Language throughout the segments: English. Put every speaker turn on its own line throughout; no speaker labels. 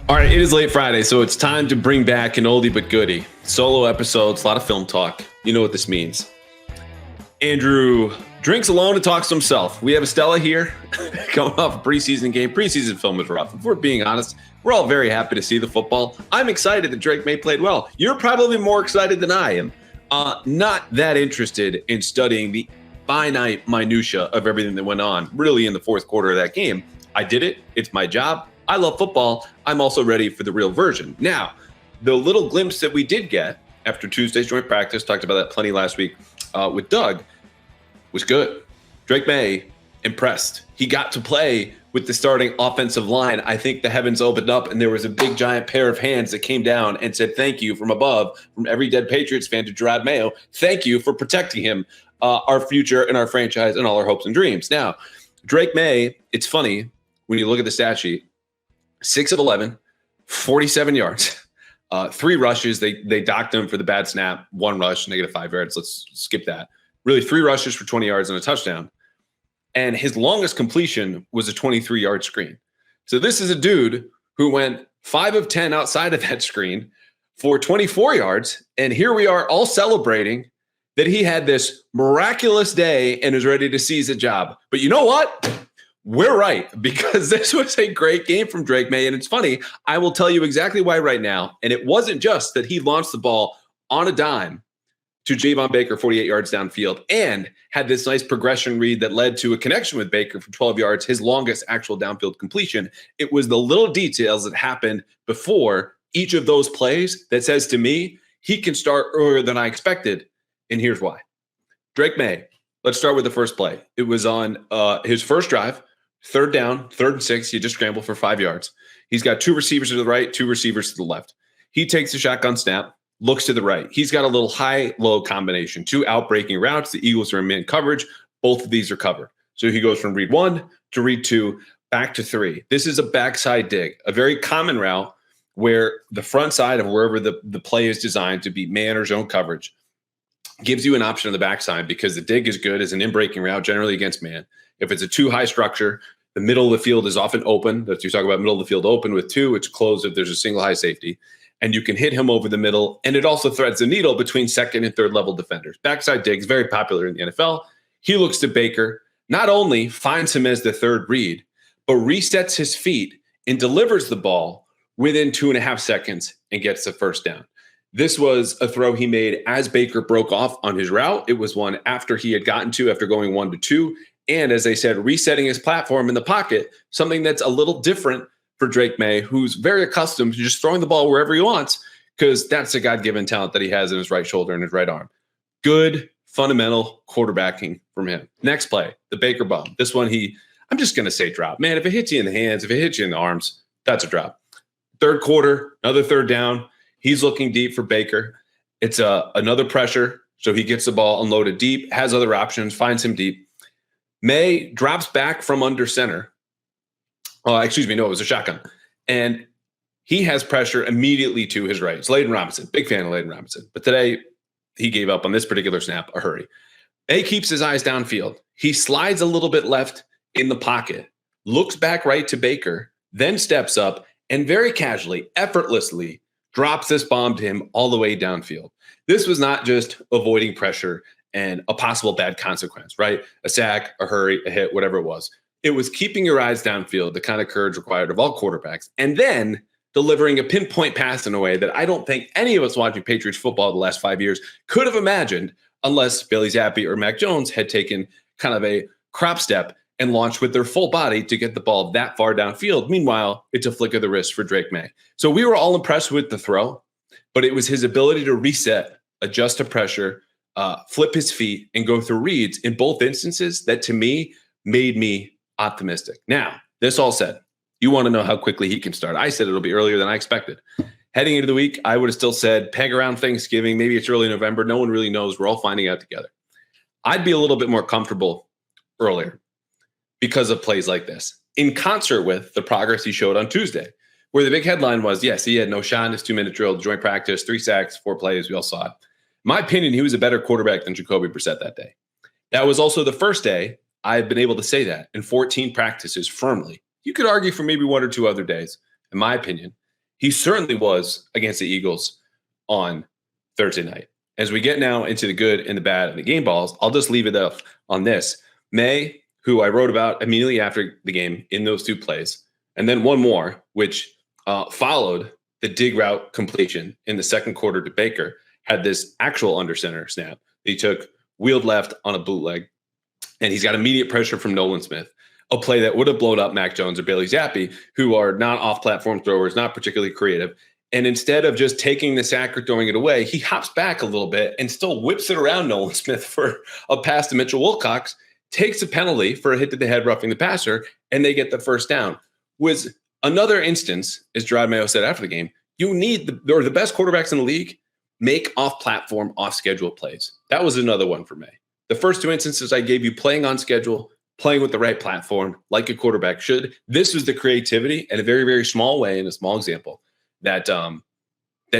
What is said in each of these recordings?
All right, it is late Friday, so it's time to bring back an oldie but goodie. Solo episodes, a lot of film talk. You know what this means. Andrew drinks alone and talks to himself. We have Estella here coming off a preseason game. Preseason film is rough. If we're being honest, we're all very happy to see the football. I'm excited that Drake Maye played well. You're probably more excited than I am. Not that interested in studying the finite minutia of everything that went on really in the fourth quarter of that game. I did it. It's my job. I love football. I'm also ready for the real version. Now, the little glimpse that we did get after Tuesday's joint practice, talked about that plenty last week with Doug, was good. Drake Maye impressed. He got to play with the starting offensive line. I think the heavens opened up and there was a big giant pair of hands that came down and said thank you from above, from every dead Patriots fan to Drake Maye. Thank you for protecting him, our future and our franchise and all our hopes and dreams. Now, Drake Maye, it's funny when you look at the stat sheet, 6 of 11, 47 yards, 3 rushes. They docked him for the bad snap, 1 rush, -5 yards. Let's skip that. Really 3 rushes for 20 yards and a touchdown. And his longest completion was a 23-yard screen. So this is a dude who went 5 of 10 outside of that screen for 24 yards. And here we are all celebrating that he had this miraculous day and is ready to seize a job. But you know what? We're right, because this was a great game from Drake Maye. And it's funny, I will tell you exactly why right now. And it wasn't just that he launched the ball on a dime to Javon Baker 48 yards downfield and had this nice progression read that led to a connection with Baker for 12 yards, his longest actual downfield completion. It was the little details that happened before each of those plays that says to me, he can start earlier than I expected. And here's why. Drake Maye, let's start with the first play. It was on his first drive. 3rd down, 3rd and 6. He just scrambled for 5 yards. He's got 2 receivers to the right, 2 receivers to the left. He takes the shotgun snap, looks to the right. He's got a little high-low combination, 2 out-breaking routes. The Eagles are in man coverage. Both of these are covered. So he goes from read 1 to read 2, back to 3. This is a backside dig, a very common route where the front side of wherever the play is designed to be man or zone coverage gives you an option on the backside because the dig is good as an in-breaking route, generally against man. If it's a too high structure, the middle of the field is often open. That's you talk about middle of the field open with 2. It's closed if there's a single high safety. And you can hit him over the middle. And it also threads the needle between 2nd and 3rd level defenders. Backside digs, very popular in the NFL. He looks to Baker, not only finds him as the 3rd read, but resets his feet and delivers the ball within 2.5 seconds and gets the first down. This was a throw he made as Baker broke off on his route. It was one after he had gotten to, after going 1 to 2. And as they said, resetting his platform in the pocket, something that's a little different for Drake Maye, who's very accustomed to just throwing the ball wherever he wants, because that's the God-given talent that he has in his right shoulder and his right arm. Good, fundamental quarterbacking from him. Next play, the Baker bomb. This one, I'm just going to say drop. Man, if it hits you in the hands, if it hits you in the arms, that's a drop. 3rd quarter, another 3rd down. He's looking deep for Baker. It's another pressure, so he gets the ball unloaded deep, has other options, finds him deep. Maye drops back from under center. It was a shotgun. And he has pressure immediately to his right. It's Layden Robinson. Big fan of Layden Robinson. But today, he gave up on this particular snap a hurry. Maye keeps his eyes downfield. He slides a little bit left in the pocket, looks back right to Baker, then steps up, and very casually, effortlessly, drops this bomb to him all the way downfield. This was not just avoiding pressure and a possible bad consequence, right? A sack, a hurry, a hit, whatever it was. It was keeping your eyes downfield, the kind of courage required of all quarterbacks, and then delivering a pinpoint pass in a way that I don't think any of us watching Patriots football the last 5 years could have imagined unless Bailey Zappi or Mac Jones had taken kind of a crop step and launched with their full body to get the ball that far downfield. Meanwhile, it's a flick of the wrist for Drake Maye. So we were all impressed with the throw, but it was his ability to reset, adjust to pressure, flip his feet, and go through reads in both instances that to me made me optimistic. Now, this all said, you want to know how quickly he can start. I said it'll be earlier than I expected. Heading into the week, I would have still said peg around Thanksgiving. Maybe it's early November. No one really knows. We're all finding out together. I'd be a little bit more comfortable earlier because of plays like this, in concert with the progress he showed on Tuesday, where the big headline was, yes, he had no shot in his 2-minute drill, joint practice, 3 sacks, 4 plays. We all saw it. In my opinion, he was a better quarterback than Jacoby Brissett that day. That was also the first day I've been able to say that in 14 practices firmly. You could argue for maybe 1 or 2 other days, in my opinion. He certainly was against the Eagles on Thursday night. As we get now into the good and the bad and the game balls, I'll just leave it up on this. Maye, who I wrote about immediately after the game in those two plays, and then one more, which followed the dig route completion in the second quarter to Baker, had this actual under center snap. He took wheeled left on a bootleg, and he's got immediate pressure from Nolan Smith, a play that would have blown up Mac Jones or Bailey Zappi, who are not off-platform throwers, not particularly creative. And instead of just taking the sack or throwing it away, he hops back a little bit and still whips it around Nolan Smith for a pass to Mitchell Wilcox, takes a penalty for a hit to the head roughing the passer, and they get the first down. Was another instance, as Drake Maye said after the game, you need the best quarterbacks in the league make off-platform, off-schedule plays. That was another one for Maye. The first two instances I gave you, playing on schedule, playing with the right platform, like a quarterback should. This was the creativity in a very, very small way, in a small example, that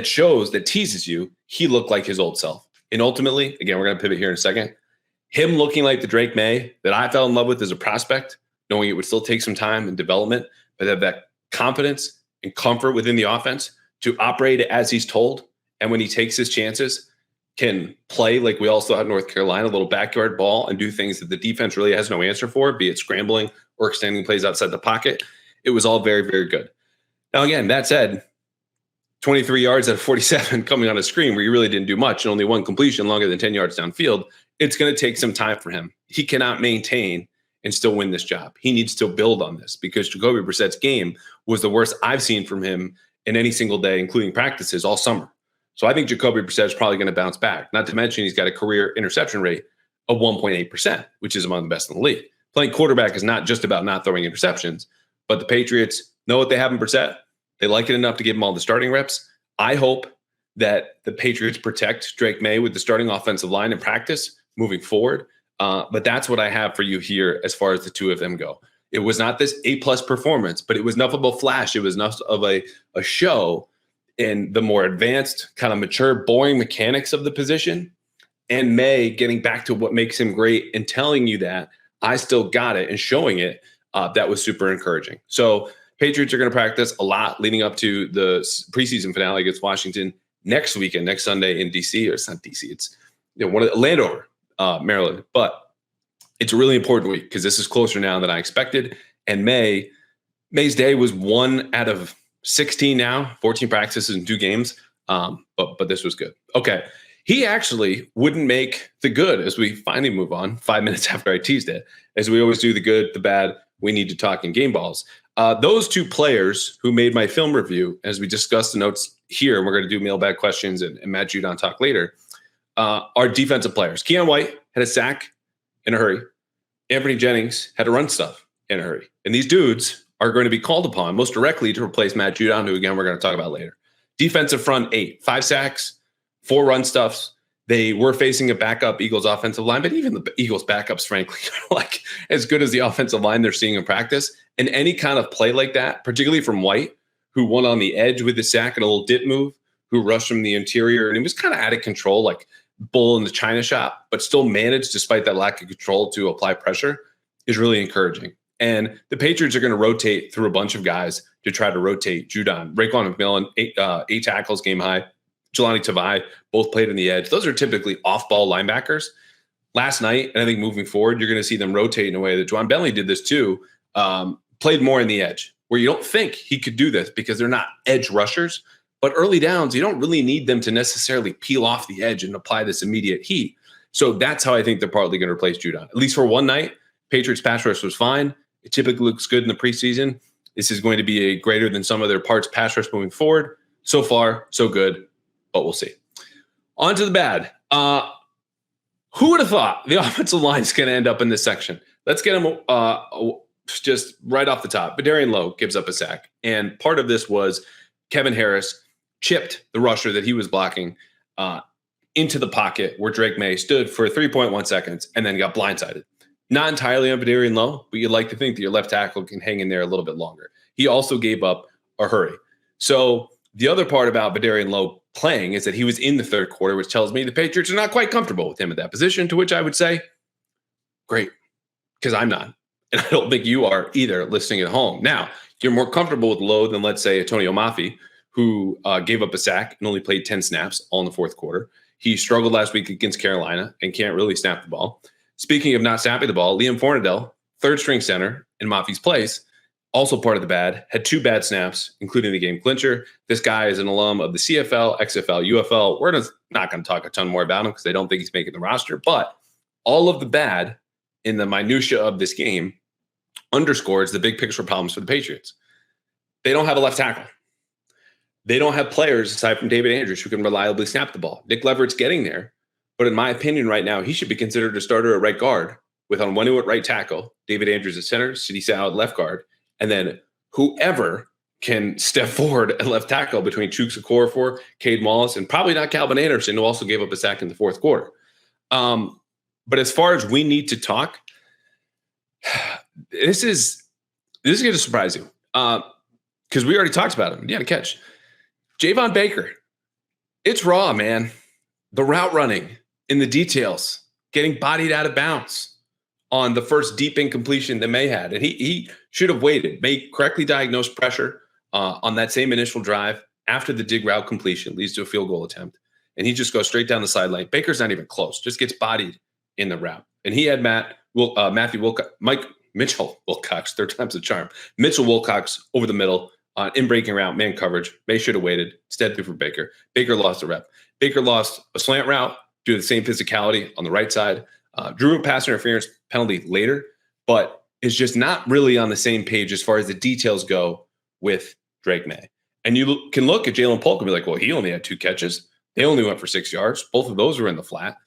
shows, that teases you, he looked like his old self. And ultimately, again, we're going to pivot here in a second, him looking like the Drake Maye that I fell in love with as a prospect, knowing it would still take some time and development, but have that confidence and comfort within the offense to operate as he's told. And when he takes his chances, can play like we all saw at North Carolina, a little backyard ball, and do things that the defense really has no answer for, be it scrambling or extending plays outside the pocket. It was all very, very good. Now, again, that said, 23 yards out of 47 coming on a screen where you really didn't do much and only one completion longer than 10 yards downfield, it's going to take some time for him. He cannot maintain and still win this job. He needs to build on this, because Jacoby Brissett's game was the worst I've seen from him in any single day, including practices all summer. So I think Jacoby Brissett is probably going to bounce back. Not to mention he's got a career interception rate of 1.8%, which is among the best in the league. Playing quarterback is not just about not throwing interceptions, but the Patriots know what they have in Brissett. They like it enough to give him all the starting reps. I hope that the Patriots protect Drake Maye with the starting offensive line in practice moving forward. But that's what I have for you here as far as the two of them go. It was not this A-plus performance, but it was enough of a flash. It was enough of a show in the more advanced, kind of mature, boring mechanics of the position, and Maye getting back to what makes him great and telling you that I still got it and showing it. That was super encouraging. So Patriots are going to practice a lot leading up to the preseason finale against Washington next weekend, next Sunday in DC. Or it's not DC, it's one of the Landover, Maryland. But it's a really important week because this is closer now than I expected. And May's day was 1 out of 16 now, 14 practices and 2 games. But this was good. Okay. He actually wouldn't make the good as we finally move on 5 minutes after I teased it. As we always do, the good, the bad, we need to talk in game balls. Those two players who made my film review, as we discussed the notes here, and we're going to do mailbag questions and Matt Judon talk later, are defensive players. Keon White had a sack in a hurry. Anthony Jennings had to run stuff in a hurry. And these dudes are going to be called upon most directly to replace Matt Judon, who, again, we're going to talk about later. Defensive front 8, 5 sacks, 4 run stuffs. They were facing a backup Eagles offensive line, but even the Eagles backups, frankly, are like as good as the offensive line they're seeing in practice. And any kind of play like that, particularly from White, who won on the edge with the sack and a little dip move, who rushed from the interior, and he was kind of out of control, like bull in the china shop, but still managed, despite that lack of control, to apply pressure, is really encouraging. And the Patriots are going to rotate through a bunch of guys to try to rotate Judon. Raekwon McMillan, 8 tackles, game high. Jelani Tavai, both played in the edge. Those are typically off-ball linebackers. Last night, and I think moving forward, you're going to see them rotate in a way that Juwan Bentley did this too, played more in the edge, where you don't think he could do this because they're not edge rushers. But early downs, you don't really need them to necessarily peel off the edge and apply this immediate heat. So that's how I think they're partly going to replace Judon. At least for one night, Patriots pass rush was fine. It typically looks good in the preseason. This is going to be a greater than some of their parts pass rush moving forward. So far, so good, but we'll see. On to the bad. Who would have thought the offensive line is going to end up in this section? Let's get them just right off the top. Badarian Lowe gives up a sack. And part of this was Kevin Harris chipped the rusher that he was blocking into the pocket where Drake Maye stood for 3.1 seconds and then got blindsided. Not entirely on Badarian Lowe, but you'd like to think that your left tackle can hang in there a little bit longer. He also gave up a hurry. So the other part about Badarian Lowe playing is that he was in the third quarter, which tells me the Patriots are not quite comfortable with him at that position, to which I would say, great, because I'm not. And I don't think you are either listening at home. Now, you're more comfortable with Lowe than, let's say, Antonio Mafi, who gave up a sack and only played 10 snaps all in the fourth quarter. He struggled last week against Carolina and can't really snap the ball. Speaking of not snapping the ball, Liam Fornadell, third string center in Mafi's place, also part of the bad, had 2 bad snaps, including the game clincher. This guy is an alum of the CFL, XFL, UFL. We're not going to talk a ton more about him because I don't think he's making the roster. But all of the bad in the minutia of this game underscores the big picture problems for the Patriots. They don't have a left tackle. They don't have players aside from David Andrews who can reliably snap the ball. Nick Leverett's getting there, but in my opinion right now, he should be considered a starter at right guard with Onwenu at right tackle, David Andrews at center, Sidi Saud at left guard, and then whoever can step forward at left tackle between Chuks Okorafor, Cade Wallace, and probably not Calvin Anderson, who also gave up a sack in the fourth quarter. But as far as we need to talk, this is going to surprise you because we already talked about him. You got to catch Javon Baker. It's raw, man. The route running in the details, getting bodied out of bounds on the first deep incompletion that Maye had. And he should have waited. Maye correctly diagnosed pressure on that same initial drive after the dig route completion leads to a field goal attempt. And he just goes straight down the sideline. Baker's not even close, just gets bodied in the route. And he had Mitchell Wilcox, third time's a charm. Mitchell Wilcox over the middle in breaking route, man coverage. Maye should have waited. Instead, threw for Baker. Baker lost a rep. Baker lost a slant route due to the same physicality on the right side. Drew a pass interference penalty later, but is just not really on the same page as far as the details go with Drake Maye. And you can look at Jalen Polk and be like, well, he only had 2 catches. They only went for 6 yards. Both of those were in the flat.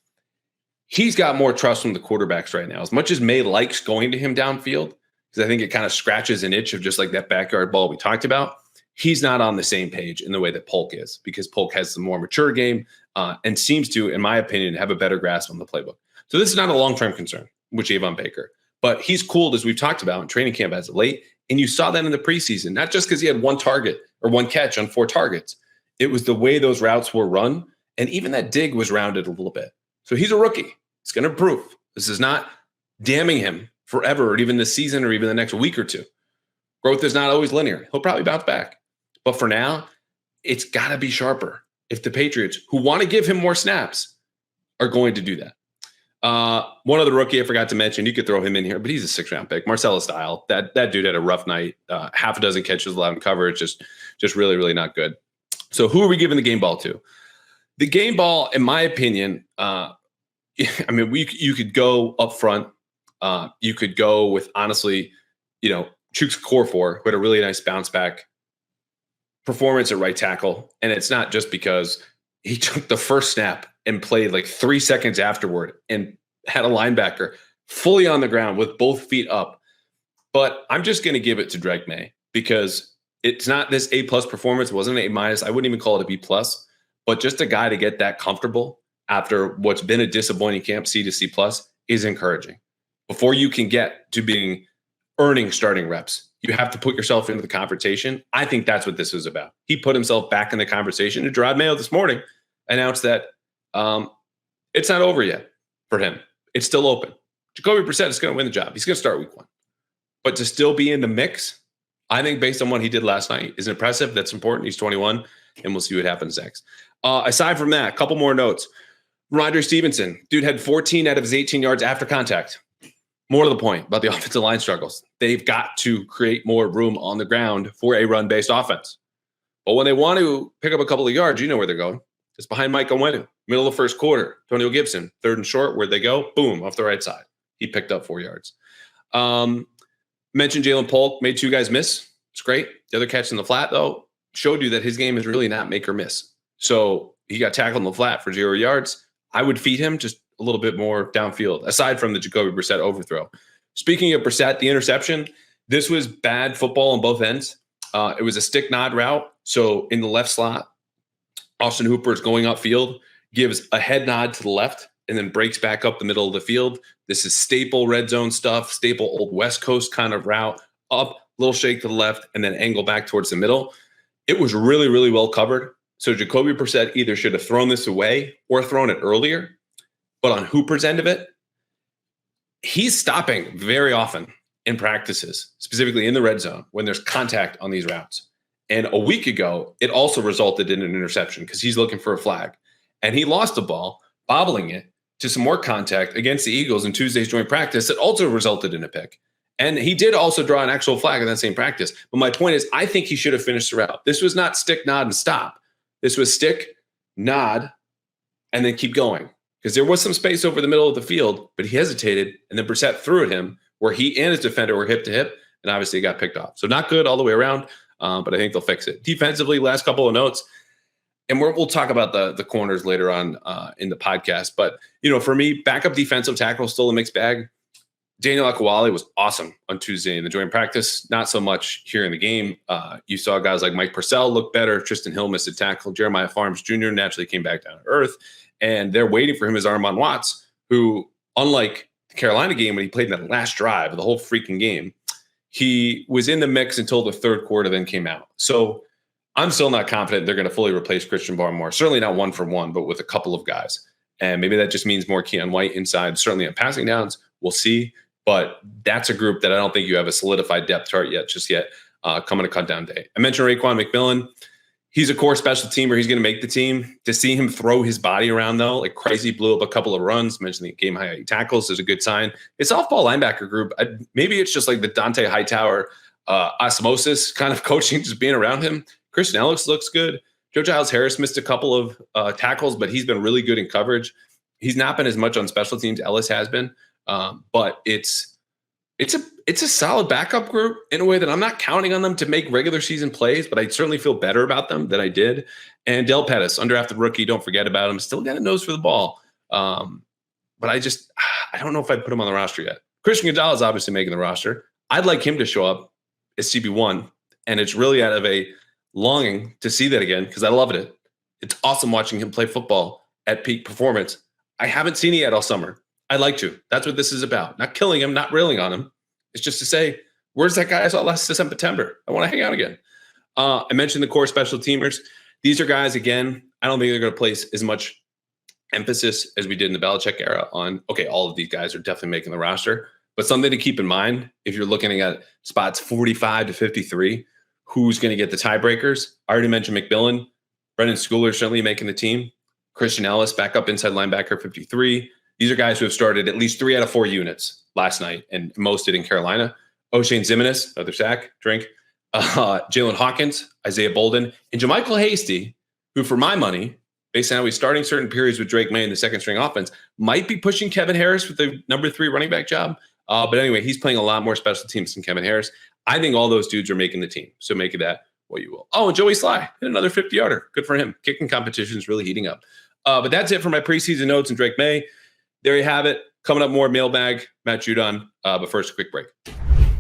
He's got more trust from the quarterbacks right now. As much as Maye likes going to him downfield, because I think it kind of scratches an itch of just like that backyard ball we talked about, he's not on the same page in the way that Polk is, because Polk has the more mature game and seems to, in my opinion, have a better grasp on the playbook. So this is not a long-term concern with Javon Baker, but he's cooled, as we've talked about in training camp as of late. And you saw that in the preseason, not just because he had 1 target or 1 catch on 4 targets. It was the way those routes were run. And even that dig was rounded a little bit. So he's a rookie. He's going to improve. This is not damning him forever or even this season or even the next week or 2. Growth is not always linear. He'll probably bounce back. But for now, it's got to be sharper if the Patriots, who want to give him more snaps, are going to do that. One other rookie I forgot to mention, you could throw him in here, but he's a 6th-round pick. Marcellus Dial. That dude had a rough night. Half a dozen catches, allowed in coverage. Just really, really not good. So who are we giving the game ball to? The game ball, in my opinion, you could go up front. You could go with, honestly, Chuks Okorafor, who had a really nice bounce back performance at right tackle. And it's not just because he took the first snap and played like 3 seconds afterward and had a linebacker fully on the ground with both feet up. But I'm just going to give it to Drake Maye because it's not this A+ performance. It wasn't an A-. I wouldn't even call it a B+. But just a guy to get that comfortable after what's been a disappointing camp, C to C+, is encouraging. Before you can get to earning starting reps, you have to put yourself into the conversation. I think that's what this is about. He put himself back in the conversation. And Gerard Mayo this morning announced that it's not over yet for him. It's still open. Jacoby Brissett is going to win the job. He's going to start week 1. But to still be in the mix, I think based on what he did last night, is impressive. That's important. He's 21, and we'll see what happens next. Aside from that, a couple more notes. Rodgers Stevenson, dude had 14 out of his 18 yards after contact. More to the point about the offensive line struggles. They've got to create more room on the ground for a run-based offense. But when they want to pick up a couple of yards, you know where they're going. It's behind Mike Onwenu. Middle of first quarter. Antonio Gibson, 3rd and short. Where'd they go? Boom, off the right side. He picked up 4 yards. Mentioned Jalen Polk, made 2 guys miss. It's great. The other catch in the flat, though, showed you that his game is really not make or miss. So he got tackled in the flat for 0 yards. I would feed him just a little bit more downfield, aside from the Jacoby Brissett overthrow. Speaking of Brissett, the interception, this was bad football on both ends. It was a stick nod route. So in the left slot, Austin Hooper is going upfield, gives a head nod to the left, and then breaks back up the middle of the field. This is staple red zone stuff, staple old West Coast kind of route, up, little shake to the left, and then angle back towards the middle. It was really, really well covered. So Jacoby Brissett either should have thrown this away or thrown it earlier. But on Hooper's end of it, he's stopping very often in practices, specifically in the red zone when there's contact on these routes. And a week ago, it also resulted in an interception because he's looking for a flag. And he lost the ball, bobbling it to some more contact against the Eagles in Tuesday's joint practice that also resulted in a pick. And he did also draw an actual flag in that same practice. But my point is, I think he should have finished the route. This was not stick, nod, and stop. This was stick, nod, and then keep going. Because there was some space over the middle of the field, but he hesitated, and then Brissett threw at him where he and his defender were hip to hip, and obviously it got picked off. So not good all the way around, but I think they'll fix it. Defensively, last couple of notes, and we'll talk about the corners later on in the podcast. But, for me, backup defensive tackle still a mixed bag. Daniel Akawale was awesome on Tuesday in the joint practice. Not so much here in the game. You saw guys like Mike Purcell look better. Tristan Hill missed a tackle. Jeremiah Farms Jr. naturally came back down to earth. And they're waiting for him as Armand Watts, who, unlike the Carolina game when he played in that last drive of the whole freaking game, he was in the mix until the third quarter, then came out. So I'm still not confident they're going to fully replace Christian Barmore. Certainly not 1-for-1, but with a couple of guys. And maybe that just means more Keon White inside, certainly on passing downs. We'll see. But that's a group that I don't think you have a solidified depth chart yet, coming to cut down day. I mentioned Raekwon McMillan. He's a core special teamer. He's going to make the team. To see him throw his body around, though, like crazy, blew up a couple of runs. Mentioned the game-high tackles is a good sign. It's softball linebacker group. Maybe it's just like the Dante Hightower osmosis kind of coaching, just being around him. Christian Ellis looks good. Joe Giles-Harris missed a couple of tackles, but he's been really good in coverage. He's not been as much on special teams. Ellis has been. But it's a solid backup group in a way that I'm not counting on them to make regular season plays, but I certainly feel better about them than I did. And Del Pettis, undrafted rookie, don't forget about him. Still got a nose for the ball. But I don't know if I'd put him on the roster yet. Christian Gonzalez obviously making the roster. I'd like him to show up as CB1, and it's really out of a longing to see that again because I loved it. It's awesome watching him play football at peak performance. I haven't seen it yet all summer. I'd like to. That's what this is about. Not killing him, not railing on him. It's just to say, where's that guy I saw last September? I want to hang out again. I mentioned the core special teamers. These are guys, again, I don't think they're going to place as much emphasis as we did in the Belichick era on, okay, all of these guys are definitely making the roster. But something to keep in mind, if you're looking at spots 45 to 53, who's going to get the tiebreakers? I already mentioned McMillan. Brendan Schooler certainly making the team. Christian Ellis, backup inside linebacker, 53. These are guys who have started at least 3 out of 4 units last night, and most did in Carolina. O'Shane Ximines, another sack, drink. Jalen Hawkins, Isaiah Bolden, and JaMychal Hasty, who for my money, based on how he's starting certain periods with Drake Maye in the second string offense, might be pushing Kevin Harris with the number 3 running back job. But anyway, he's playing a lot more special teams than Kevin Harris. I think all those dudes are making the team. So make of that what you will. Oh, and Joey Sly hit another 50-yarder. Good for him. Kicking competition is really heating up. But that's it for my preseason notes and Drake Maye. There you have it. Coming up more mailbag, Matt Judon. But first, a quick break.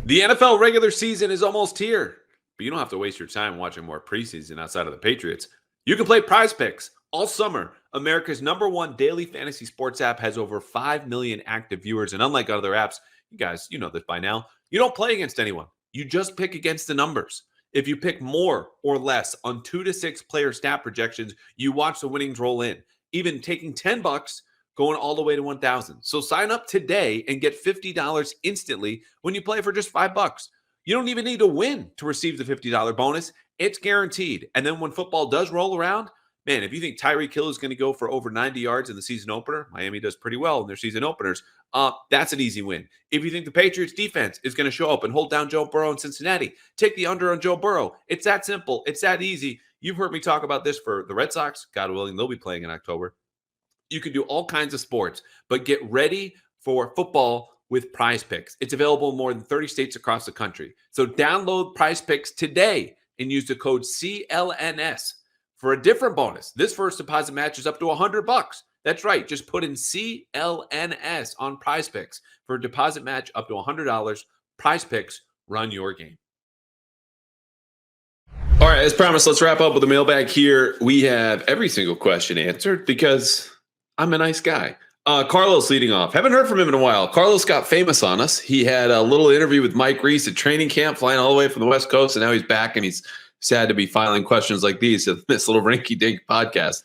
The NFL regular season is almost here, but you don't have to waste your time watching more preseason outside of the Patriots. You can play Prize Picks all summer. America's #1 daily fantasy sports app has over 5 million active viewers, and unlike other apps, you guys, you know this by now, you don't play against anyone. You just pick against the numbers. If you pick more or less on 2 to 6 player stat projections, you watch the winnings roll in, even taking $10 going all the way to 1,000. So sign up today and get $50 instantly when you play for just $5. You don't even need to win to receive the $50 bonus. It's guaranteed. And then when football does roll around, man, if you think Tyreek Hill is going to go for over 90 yards in the season opener, Miami does pretty well in their season openers, that's an easy win. If you think the Patriots defense is going to show up and hold down Joe Burrow in Cincinnati, take the under on Joe Burrow. It's that simple. It's that easy. You've heard me talk about this for the Red Sox. God willing, they'll be playing in October. You can do all kinds of sports, but get ready for football with Prize Picks. It's available in more than 30 states across the country. So download Prize Picks today and use the code CLNS for a different bonus. This first deposit match is up to $100. That's right. Just put in CLNS on Prize Picks for a deposit match up to $100. Prize Picks, run your game. All right, as promised, let's wrap up with the mailbag here. We have every single question answered because I'm a nice guy. Carlos leading off. Haven't heard from him in a while. Carlos got famous on us. He had a little interview with Mike Reese at training camp, flying all the way from the West Coast, and now he's back, and he's sad to be filing questions like these in this little rinky-dink podcast.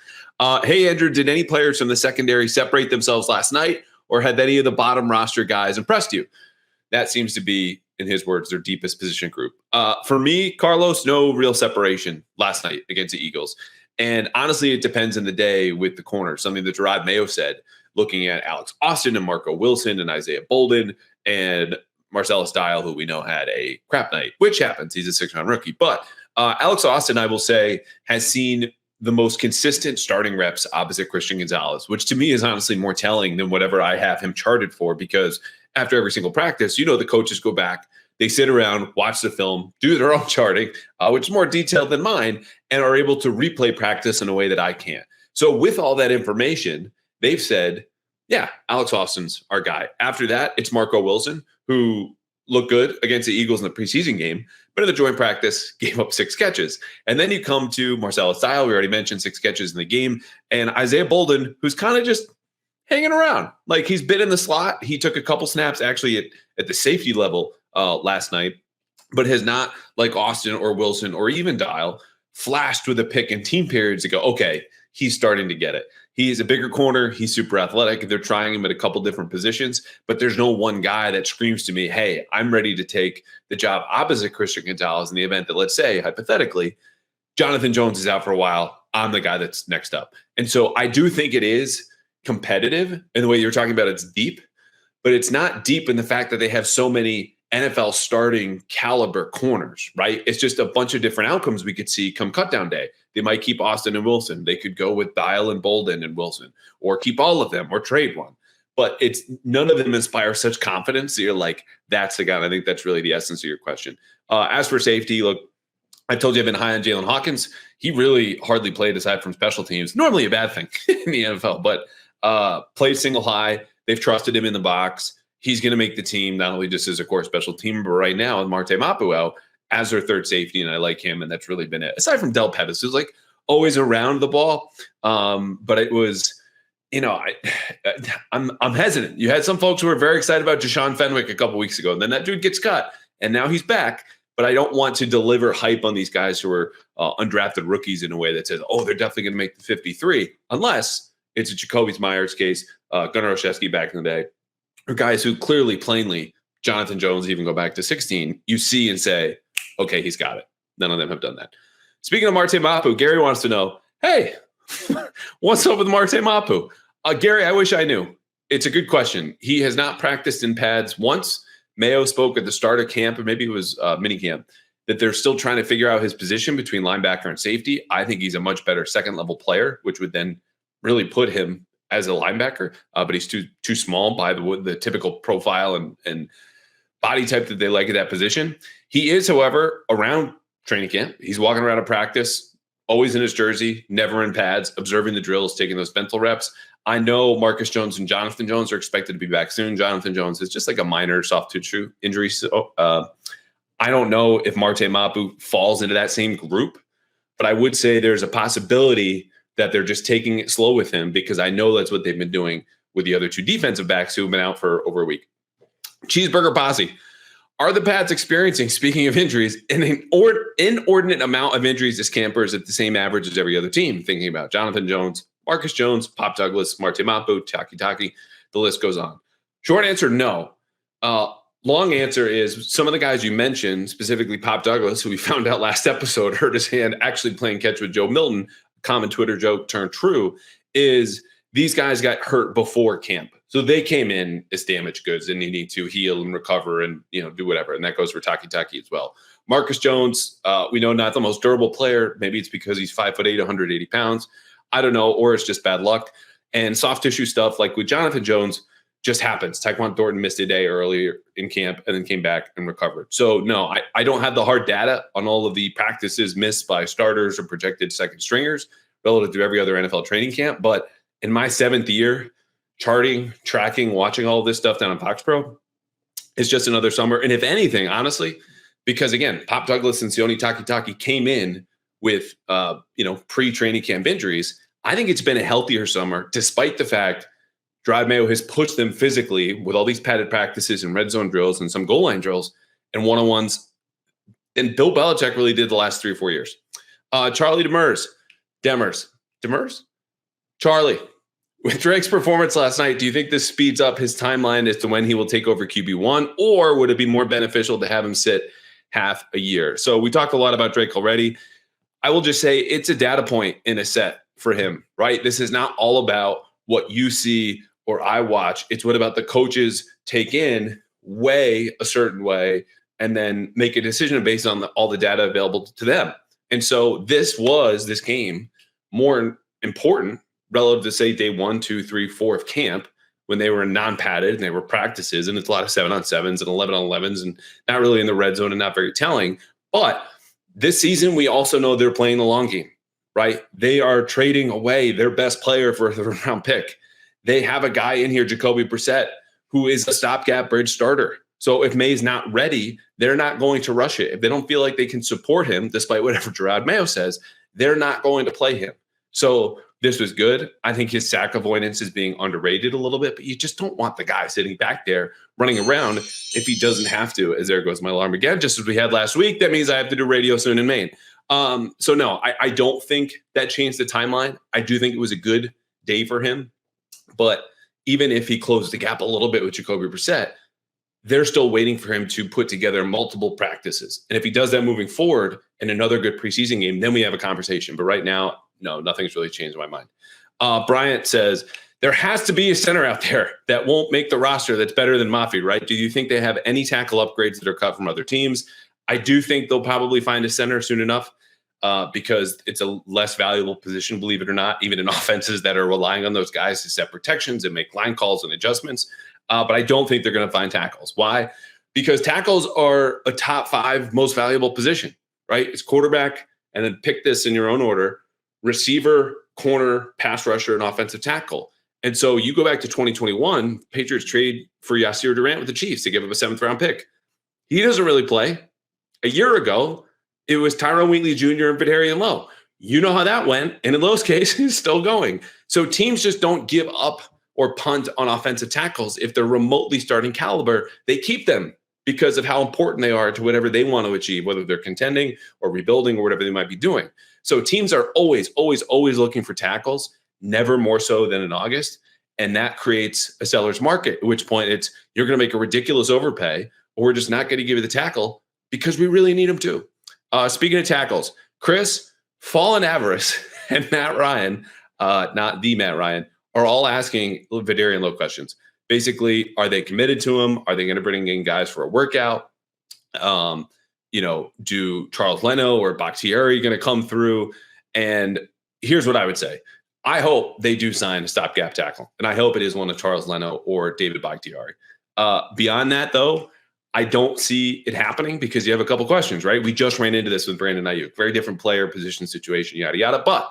Hey, Andrew, did any players from the secondary separate themselves last night, or had any of the bottom roster guys impressed you? That seems to be in his words, their deepest position group. For me, Carlos, no real separation last night against the Eagles. And honestly, it depends on the day with the corner, something that Drake Maye said, looking at Alex Austin and Marco Wilson and Isaiah Bolden and Marcellus Dial, who we know had a crap night, which happens. He's a sixth-round rookie. But Alex Austin, I will say, has seen the most consistent starting reps opposite Christian Gonzalez, which to me is honestly more telling than whatever I have him charted for, because after every single practice, the coaches go back, they sit around, watch the film, do their own charting, which is more detailed than mine, and are able to replay practice in a way that I can't. So with all that information, they've said, yeah, Alex Austin's our guy. After that, it's Marco Wilson, who looked good against the Eagles in the preseason game, but in the joint practice, gave up 6 catches. And then you come to Marcellus Dial, we already mentioned 6 catches in the game, and Isaiah Bolden, who's kind of just hanging around. Like, he's been in the slot. He took a couple snaps actually at the safety level last night, but has not, like Austin or Wilson or even Dial, flashed with a pick in team periods to go, okay, he's starting to get it. He's a bigger corner. He's super athletic. They're trying him at a couple different positions, but there's no one guy that screams to me, hey, I'm ready to take the job opposite Christian Gonzalez in the event that, let's say, hypothetically, Jonathan Jones is out for a while. I'm the guy that's next up. And so I do think it is competitive in the way you're talking about. It's deep, but it's not deep in the fact that they have so many NFL starting caliber corners, right? It's just a bunch of different outcomes we could see come cutdown day. They might keep Austin and Wilson. They could go with Dial and Bolden and Wilson, or keep all of them, or trade one. But it's none of them inspire such confidence that you're like, that's the guy. And I think that's really the essence of your question. As for safety, look, I told you I've been high on Jalen Hawkins. He really hardly played aside from special teams. Normally a bad thing in the NFL, but played single high. They've trusted him in the box. He's going to make the team, not only just as a core special team, but right now with Marte Mapu out as their third safety, and I like him, and that's really been it. Aside from Del Pettis, who's like always around the ball, but it was, I'm hesitant. You had some folks who were very excited about Deshaun Fenwick a couple weeks ago, and then that dude gets cut, and now he's back. But I don't want to deliver hype on these guys who are undrafted rookies in a way that says, oh, they're definitely going to make the 53, unless it's a Jacoby Myers case, Gunnar Olszewski back in the day, or guys who clearly, plainly, Jonathan Jones, even go back to 16, you see and say, okay, he's got it. None of them have done that. Speaking of Marte Mapu, Gary wants to know, hey, what's up with Marte Mapu? Gary, I wish I knew. It's a good question. He has not practiced in pads once. Mayo spoke at the start of camp, or maybe it was mini camp, that they're still trying to figure out his position between linebacker and safety. I think he's a much better second-level player, which would then really put him as a linebacker, but he's too small by the typical profile and body type that they like at that position. He is, however, around training camp. He's walking around at practice, always in his jersey, never in pads, observing the drills, taking those mental reps. I know Marcus Jones and Jonathan Jones are expected to be back soon. Jonathan Jones is just like a minor soft tissue injury. So I don't know if Marte Mapu falls into that same group, but I would say there's a possibility that they're just taking it slow with him, because I know that's what they've been doing with the other 2 defensive backs who have been out for over a week. Cheeseburger Posse. Are the Pats experiencing, speaking of injuries, an inordinate amount of injuries as campers at the same average as every other team? Thinking about Jonathan Jones, Marcus Jones, Pop Douglas, Marte Mapu, Taki, the list goes on. Short answer, no. Long answer is some of the guys you mentioned, specifically Pop Douglas, who we found out last episode hurt his hand actually playing catch with Joe Milton, common Twitter joke turned true, is these guys got hurt before camp. So they came in as damaged goods and they need to heal and recover and, do whatever. And that goes for Taki as well. Marcus Jones, we know not the most durable player. Maybe it's because he's 5'8", 180 pounds. I don't know. Or it's just bad luck. And soft tissue stuff like with Jonathan Jones just happens. Tyquan Thornton missed a day earlier in camp and then came back and recovered. So no, I don't have the hard data on all of the practices missed by starters or projected second stringers relative to every other NFL training camp. But in my 7th year, charting, tracking, watching all of this stuff down in Fox Pro, it's just another summer. And if anything, honestly, because again, Pop Douglas and Sione Taki came in with, pre-training camp injuries, I think it's been a healthier summer, despite the fact Drake Maye has pushed them physically with all these padded practices and red zone drills and some goal line drills and one-on-ones. And Bill Belichick really did the last 3 or 4 years. Charlie Demers. Charlie, With Drake's performance last night, do you think this speeds up his timeline as to when he will take over QB1, or would it be more beneficial to have him sit half a year? So we talked a lot about Drake already. I will just say it's a data point in a set for him, right? This is not all about what you see or I watch. It's what about the coaches take in, weigh a certain way, and then make a decision based on all the data available to them. And so this game more important relative to, say, day 1, 2, 3, 4 of camp, when they were non-padded and they were practices, and it's a lot of 7-on-7s and 11-on-11s and not really in the red zone and not very telling. But this season, we also know they're playing the long game, right? They are trading away their best player for a third-round pick. They have a guy in here, Jacoby Brissett, who is a stopgap bridge starter. So if Maye's not ready, they're not going to rush it. If they don't feel like they can support him, despite whatever Drake Maye says, they're not going to play him. So this was good. I think his sack avoidance is being underrated a little bit, but you just don't want the guy sitting back there running around if he doesn't have to. As there goes my alarm again, just as we had last week. That means I have to do radio soon in Maine. So no, I don't think that changed the timeline. I do think it was a good day for him. But even if he closed the gap a little bit with Jacoby Brissett, they're still waiting for him to put together multiple practices. And if he does that moving forward in another good preseason game, then we have a conversation. But right now, no, nothing's really changed in my mind. Bryant says, there has to be a center out there that won't make the roster that's better than Mafi, right? Do you think they have any tackle upgrades that are cut from other teams? I do think they'll probably find a center soon enough because it's a less valuable position, believe it or not, even in offenses that are relying on those guys to set protections and make line calls and adjustments. But I don't think they're going to find tackles. Why? Because tackles are a top 5 most valuable position, right? It's quarterback, and then pick this in your own order: receiver, corner, pass rusher, and offensive tackle. And so you go back to 2021, Patriots trade for Yasir Durant with the Chiefs to give up a 7th-round pick. He doesn't really play. A year ago, it was Tyrone Wheatley Jr. and Vidarian Lowe. You know how that went, and in those cases, he's still going. So teams just don't give up or punt on offensive tackles. If they're remotely starting caliber, they keep them because of how important they are to whatever they want to achieve, whether they're contending or rebuilding or whatever they might be doing. So teams are always looking for tackles, never more so than in August. And that creates a seller's market, at which point it's you're going to make a ridiculous overpay, or we're just not going to give you the tackle because we really need them to. Speaking of tackles, Chris, Fallen Avarice, and Matt Ryan, not the Matt Ryan, are all asking Vidarian Lowe questions. Basically, are they committed to him? Are they going to bring in guys for a workout? Do Charles Leno or Bakhtiari going to come through? And here's what I would say. I hope they do sign a stopgap tackle, and I hope it is one of Charles Leno or David Bakhtiari. Beyond that, though, I don't see it happening because you have a couple questions, right? We just ran into this with Brandon Ayuk. Very different player, position, situation, yada, yada. But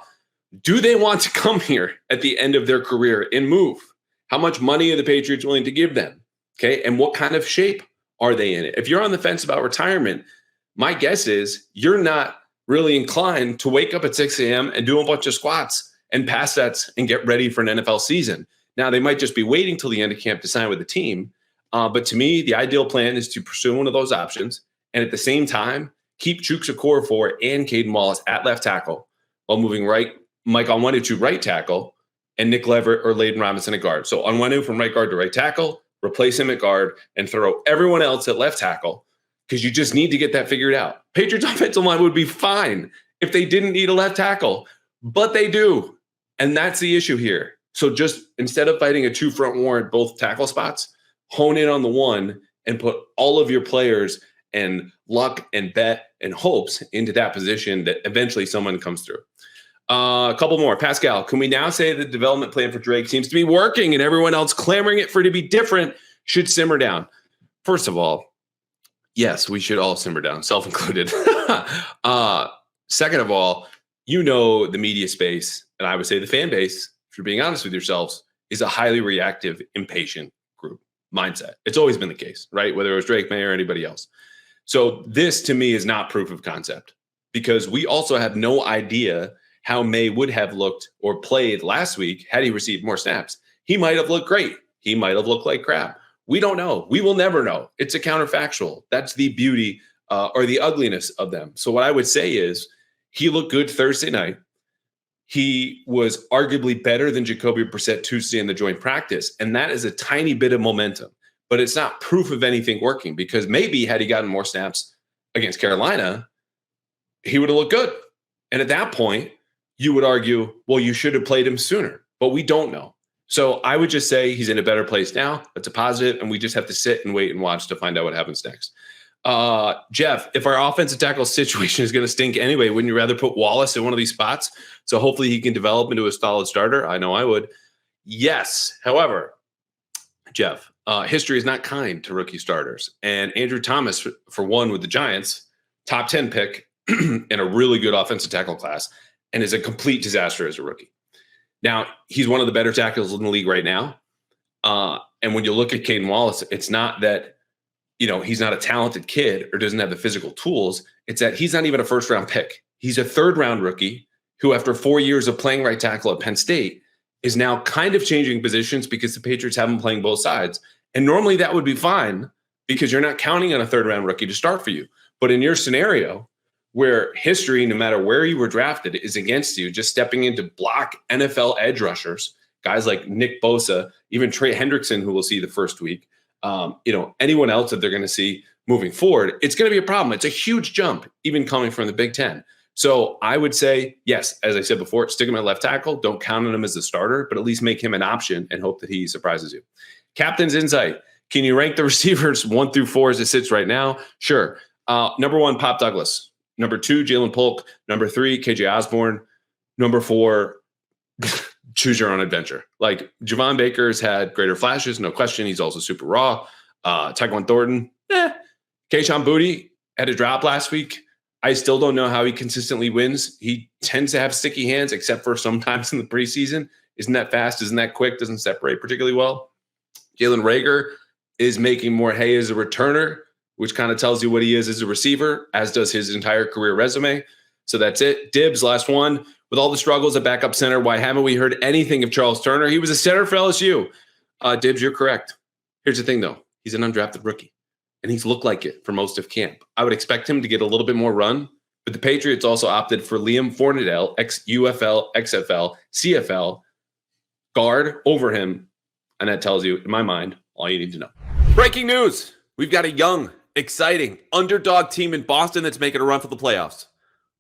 do they want to come here at the end of their career and move? How much money are the Patriots willing to give them? Okay, and what kind of shape are they in? If you're on the fence about retirement, my guess is you're not really inclined to wake up at 6 a.m. and do a bunch of squats and pass sets and get ready for an NFL season. Now, they might just be waiting till the end of camp to sign with the team. But to me, the ideal plan is to pursue one of those options and at the same time, keep Chuks Okorafor and Caden Wallace at left tackle while moving Mike Onwenu to right tackle and Nick Leverett or Layden Robinson at guard. So Onwenu from right guard to right tackle, replace him at guard, and throw everyone else at left tackle because you just need to get that figured out. Patriots offensive line would be fine if they didn't need a left tackle, but they do. And that's the issue here. So just instead of fighting a 2-front war at both tackle spots, hone in on the one and put all of your players and luck and bet and hopes into that position that eventually someone comes through. A couple more. Pascal, can we now say the development plan for Drake seems to be working and everyone else clamoring for it to be different should simmer down? First of all, yes, we should all simmer down, self-included. Second of all, the media space, and I would say the fan base, if you're being honest with yourselves, is a highly reactive, impatient group mindset. It's always been the case, right? Whether it was Drake Maye or anybody else. So this, to me, is not proof of concept because we also have no idea how Maye would have looked or played last week had he received more snaps. He might have looked great. He might have looked like crap. We don't know. We will never know. It's a counterfactual. That's the beauty or the ugliness of them. So what I would say is he looked good Thursday night. he was arguably better than Jacoby Brissett Tuesday in the joint practice. And that is a tiny bit of momentum, but it's not proof of anything working, because maybe had he gotten more snaps against Carolina, he would have looked good. And at that point, you would argue, well, you should have played him sooner, but we don't know. So I would just say he's in a better place now. That's a positive, and we just have to sit and wait and watch to find out what happens next. Jeff, if our offensive tackle situation is going to stink anyway, wouldn't you rather put Wallace in one of these spots so hopefully he can develop into a solid starter? I know I would. Yes. However, Jeff, history is not kind to rookie starters. And Andrew Thomas, for one, with the Giants, top 10 pick in a really good offensive tackle class, and is a complete disaster as a rookie. Now, he's one of the better tackles in the league right now. And when you look at Caden Wallace, it's not that, he's not a talented kid or doesn't have the physical tools. It's that he's not even a first-round pick. He's a third-round rookie who, after 4 years of playing right tackle at Penn State, is now kind of changing positions because the Patriots have him playing both sides. And normally that would be fine because you're not counting on a third-round rookie to start for you. But in your scenario, where history, no matter where you were drafted, is against you, just stepping in to block NFL edge rushers, guys like Nick Bosa, even Trey Hendrickson, who we'll see the first week, anyone else that they're going to see moving forward, it's going to be a problem. It's a huge jump, even coming from the Big Ten. So I would say, yes, as I said before, stick him at left tackle. Don't count on him as a starter, but at least make him an option and hope that he surprises you. Captain's insight. Can you rank the receivers 1 through 4 as it sits right now? Sure. Number 1, Pop Douglas. Number 2, Jalen Polk. Number 3, KJ Osborne. Number 4, choose your own adventure. Like, Javon Baker's had greater flashes, no question. He's also super raw. Tyquan Thornton, Kayshon Boutte had a drop last week. I still don't know how he consistently wins. He tends to have sticky hands, except for sometimes in the preseason. Isn't that fast? Isn't that quick? Doesn't separate particularly well. Jalen Reagor is making more hay as a returner, which kind of tells you what he is as a receiver, as does his entire career resume. So that's it. Dibbs, last one. With all the struggles at backup center, why haven't we heard anything of Charles Turner? He was a center for LSU. Dibbs, you're correct. Here's the thing, though. He's an undrafted rookie, and he's looked like it for most of camp. I would expect him to get a little bit more run, but the Patriots also opted for Liam Fornadell, ex-UFL, XFL, CFL, guard over him, and that tells you, in my mind, all you need to know. Breaking news. We've got a young, exciting underdog team in Boston that's making a run for the playoffs.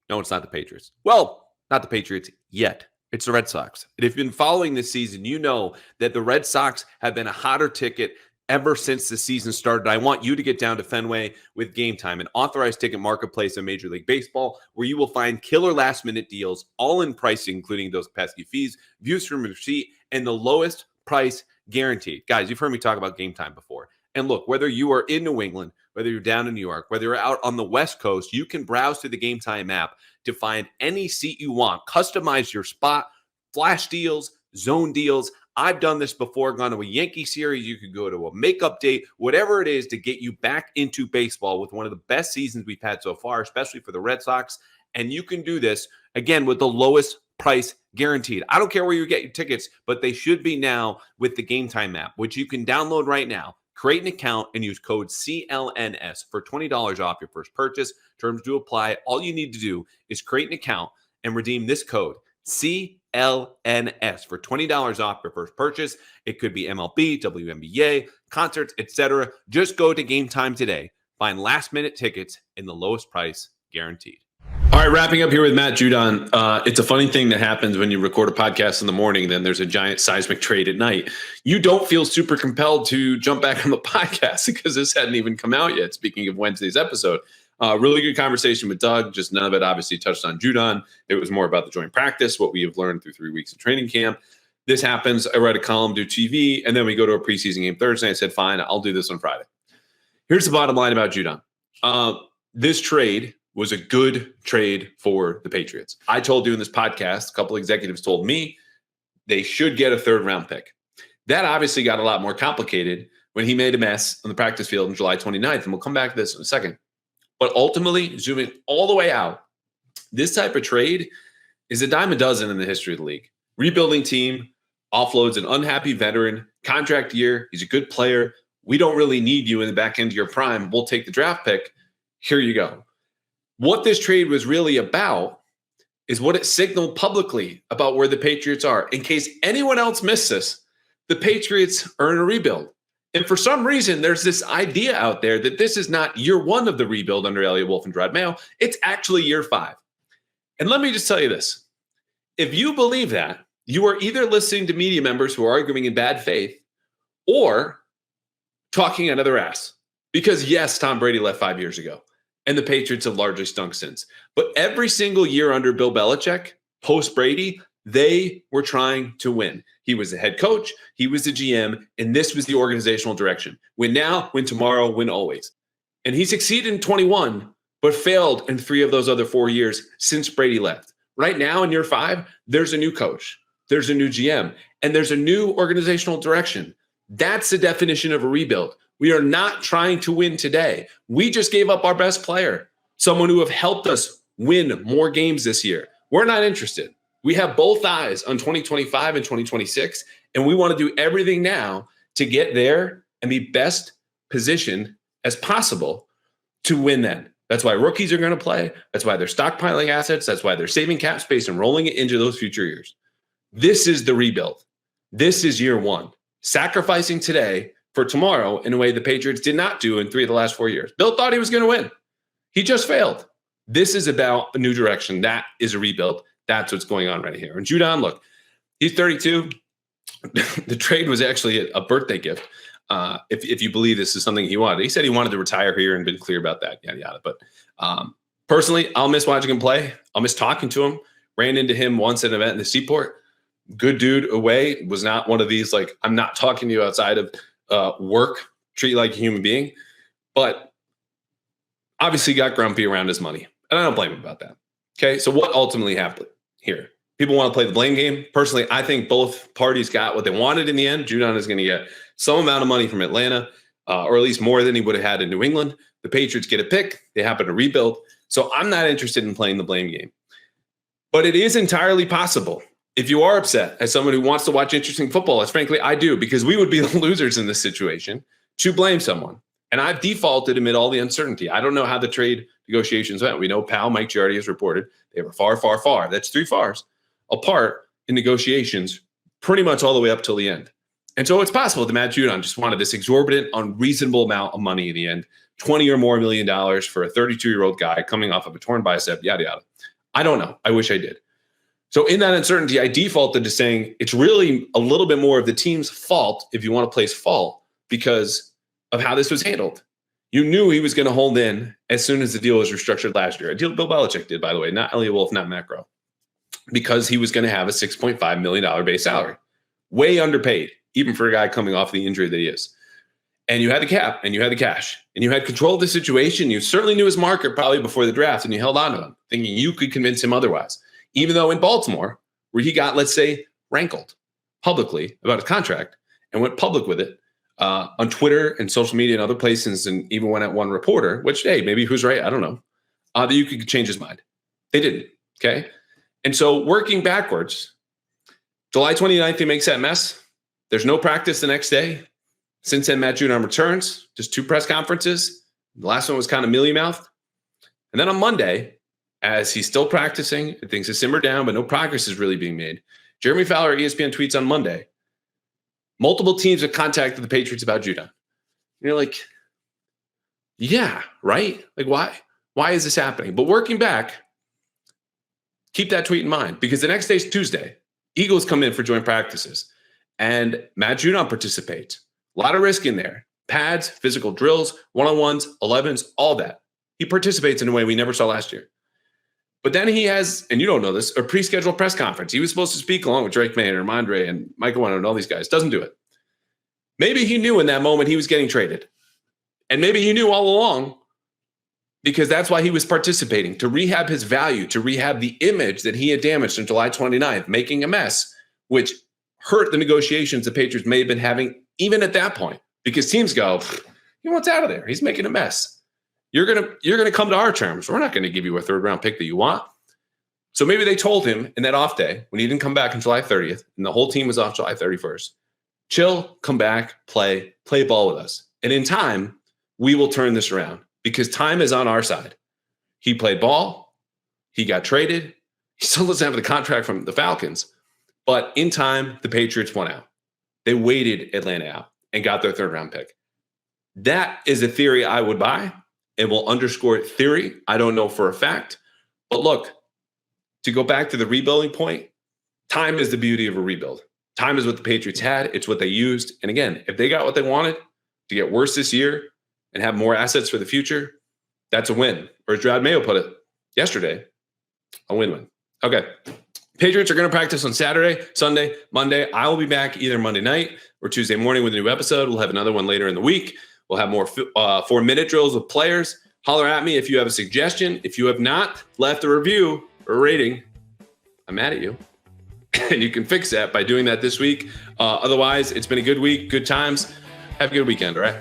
No, it's not the Patriots. Well, not the Patriots yet. It's the Red Sox. And if you've been following this season, you know that the Red Sox have been a hotter ticket ever since the season started. I want you to get down to Fenway with Game Time, an authorized ticket marketplace in Major League Baseball, where you will find killer last-minute deals, all in pricing, including those pesky fees, views from your seat, and the lowest price guaranteed. Guys, you've heard me talk about Game Time before. And look, whether you are in New England, whether you're down in New York, whether you're out on the West Coast, you can browse through the Game Time app to find any seat you want. Customize your spot, flash deals, zone deals. I've done this before, gone to a Yankee series. You could go to a makeup date, whatever it is to get you back into baseball with one of the best seasons we've had so far, especially for the Red Sox. And you can do this, again, with the lowest price guaranteed. I don't care where you get your tickets, but they should be now with the Game Time app, which you can download right now. Create an account and use code CLNS for $20 off your first purchase. Terms do apply. All you need to do is create an account and redeem this code CLNS for $20 off your first purchase. It could be MLB, WNBA, concerts, etc. Just go to Game Time today. Find last-minute tickets in the lowest price guaranteed. All right, wrapping up here with Matt Judon. It's a funny thing that happens when you record a podcast in the morning, then there's a giant seismic trade at night. You don't feel super compelled to jump back on the podcast because this hadn't even come out yet, speaking of Wednesday's episode. Really good conversation with Doug, just none of it obviously touched on Judon. It was more about the joint practice, what we have learned through 3 weeks of training camp. This happens, I write a column, do TV, and then we go to a preseason game Thursday. I said, fine, I'll do this on Friday. Here's the bottom line about Judon. This trade was a good trade for the Patriots. I told you in this podcast, a couple executives told me they should get a third-round pick. That obviously got a lot more complicated when he made a mess on the practice field on July 29th, and we'll come back to this in a second. But ultimately, zooming all the way out, this type of trade is a dime a dozen in the history of the league. Rebuilding team, offloads an unhappy veteran, contract year, he's a good player. We don't really need you in the back end of your prime. We'll take the draft pick. Here you go. What this trade was really about is what it signaled publicly about where the Patriots are. In case anyone else missed this, the Patriots are in a rebuild. And for some reason, there's this idea out there that this is not year one of the rebuild under Elliott Wolf and Drake Maye. It's actually year 5. And let me just tell you this. If you believe that, you are either listening to media members who are arguing in bad faith or talking out of their ass. Because yes, Tom Brady left 5 years ago, and the Patriots have largely stunk since. But every single year under Bill Belichick, post Brady, they were trying to win. He was the head coach, he was the GM, and this was the organizational direction. Win now, win tomorrow, win always. And he succeeded in 21, but failed in 3 of those other 4 years since Brady left. Right now in year 5, there's a new coach, there's a new GM, and there's a new organizational direction. That's the definition of a rebuild. We are not trying to win today. We just gave up our best player, someone who have helped us win more games this year. We're not interested. We have both eyes on 2025 and 2026, and we want to do everything now to get there and be best positioned as possible to win then. That's why rookies are going to play. That's why they're stockpiling assets. That's why they're saving cap space and rolling it into those future years. This is the rebuild. This is year 1. Sacrificing today for tomorrow in a way the Patriots did not do in 3 of the last 4 years. Bill thought he was going to win. He just failed. This is about a new direction. That is a rebuild. That's what's going on right here. And Judon, look, he's 32. The trade was actually a birthday gift. If you believe this is something he wanted. He said he wanted to retire here and been clear about that, yada, yada. But personally, I'll miss watching him play. I'll miss talking to him. Ran into him once at an event in the Seaport. Good dude away. Was not one of these, like, I'm not talking to you outside of work, treat you like a human being. But obviously got grumpy around his money. And I don't blame him about that. Okay, so what ultimately happened here? People want to play the blame game. Personally, I think both parties got what they wanted in the end. Judon is going to get some amount of money from Atlanta, or at least more than he would have had in New England. The Patriots get a pick. They happen to rebuild. So I'm not interested in playing the blame game. But it is entirely possible, if you are upset as someone who wants to watch interesting football, as frankly I do, because we would be the losers in this situation, to blame someone. And I've defaulted amid all the uncertainty. I don't know how the trade negotiations went. We know pal Mike Giardi has reported they were far, far, far. That's 3 fars apart in negotiations, pretty much all the way up till the end. And so it's possible that Matt Judon just wanted this exorbitant, unreasonable amount of money in the end, $20 or more million for a 32-year-old guy coming off of a torn bicep, yada, yada. I don't know. I wish I did. So in that uncertainty, I defaulted to saying it's really a little bit more of the team's fault, if you want to place fault, because of how this was handled. You knew he was going to hold in as soon as the deal was restructured last year. A deal Bill Belichick did, by the way, not Elliott Wolf, not Matt Groh, because he was going to have a $6.5 million base salary. Way underpaid, even for a guy coming off the injury that he is. And you had the cap, and you had the cash, and you had control of the situation. You certainly knew his market probably before the draft, and you held on to him, thinking you could convince him otherwise. Even though in Baltimore, where he got, let's say, rankled publicly about his contract and went public with it on Twitter and social media and other places, and even went at one reporter, which, hey, maybe who's right, I don't know, that you could change his mind. They didn't, okay? And so working backwards, July 29th, he makes that mess. There's no practice the next day. Since then, Matt Judon returns, just 2 press conferences. The last one was kind of mealy-mouthed. And then on Monday, as he's still practicing, things have simmered down, but no progress is really being made. Jeremy Fowler, ESPN, tweets on Monday, multiple teams have contacted the Patriots about Judon. And you're like, yeah, right? Like, why? Why is this happening? But working back, keep that tweet in mind, because the next day is Tuesday. Eagles come in for joint practices, and Matt Judon participates. A lot of risk in there. Pads, physical drills, one-on-ones, 11s, all that. He participates in a way we never saw last year. But then he has, and you don't know this, a pre-scheduled press conference. He was supposed to speak along with Drake Maye and Ramondre and Michael Warner and all these guys. Doesn't do it. Maybe he knew in that moment he was getting traded. And maybe he knew all along, because that's why he was participating, to rehab his value, to rehab the image that he had damaged on July 29th, making a mess, which hurt the negotiations the Patriots may have been having even at that point, because teams go, he wants out of there. He's making a mess. You're gonna come to our terms. We're not going to give you a 3rd-round pick that you want. So maybe they told him in that off day when he didn't come back on July 30th and the whole team was off July 31st, chill, come back, play ball with us. And in time, we will turn this around, because time is on our side. He played ball. He got traded. He still doesn't have the contract from the Falcons. But in time, the Patriots won out. They waited Atlanta out and got their third round pick. That is a theory I would buy and will underscore theory. I don't know for a fact. But look, to go back to the rebuilding point, time is the beauty of a rebuild. Time is what the Patriots had. It's what they used. And again, if they got what they wanted to get worse this year and have more assets for the future, that's a win. Or as Drake Maye put it yesterday, a win-win. Okay. Patriots are going to practice on Saturday, Sunday, Monday. I will be back either Monday night or Tuesday morning with a new episode. We'll have another one later in the week. We'll have more 4-minute drills with players. Holler at me if you have a suggestion. If you have not left a review or a rating, I'm mad at you. And you can fix that by doing that this week. Otherwise, it's been a good week, good times. Have a good weekend, all right?